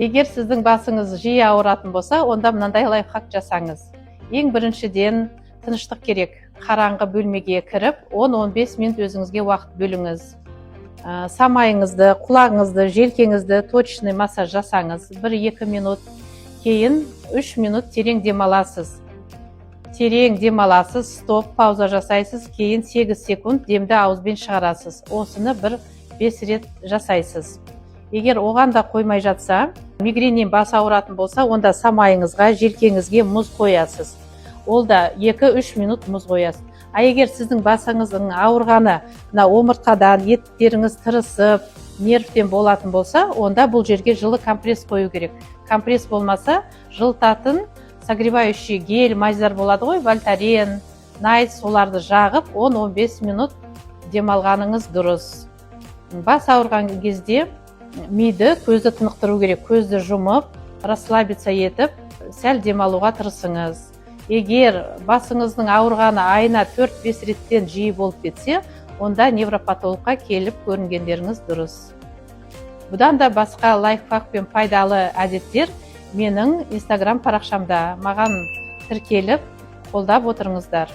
Егер сіздің басыңыз жиі ауыратын болса, онда мынандай лайфхак жасаңыз. Ең біріншіден тыныштық керек. Қараңғы бөлмеге кіріп, 10-15 минут өзіңізге уақыт бөліңіз. Самайыңызды, құлағыңызды, желкеңізді точный массаж жасаңыз. 1-2 минут, кейін 3 минут терең демаласыз. Терең демаласыз, стоп, пауза жасайсыз, кейін 8 секунд демді ауызбен шығарасыз. Осыны 5 рет жасайсыз. Егер оған да қоймай жатса, мигреннен бас ауыратын болса, онда самайыңызға, желкеңізге мұз қоясыз. Ол да 2-3 минут мұз қоясыз. Егер сіздің басыңыздың ауырғаны омыртқадан, еттеріңіз тырысып, нервтен болатын болса, онда бұл жерге жылы компресс қою керек. Компресс болмаса, жылытатын согревающий гель, майзар болады ғой, вольтарен, найс, соларды жағып, 10-15 минут демалғаныңыз дұрыс. Бас ауырған кезде миды, көзді тынықтыру керек. Көзді жұмып, расслабиться етіп, сәл демалуға тырысыңыз. Егер басыңыздың ауырғаны айына 4-5 реттен жиі болып кетсе, онда невропатологқа келіп көрінгендеріңіз дұрыс. Бұдан да басқа лайфхак пен пайдалы әдеттер менің Instagram парақшамда. Маған тіркеліп, қолдап отырыңыздар.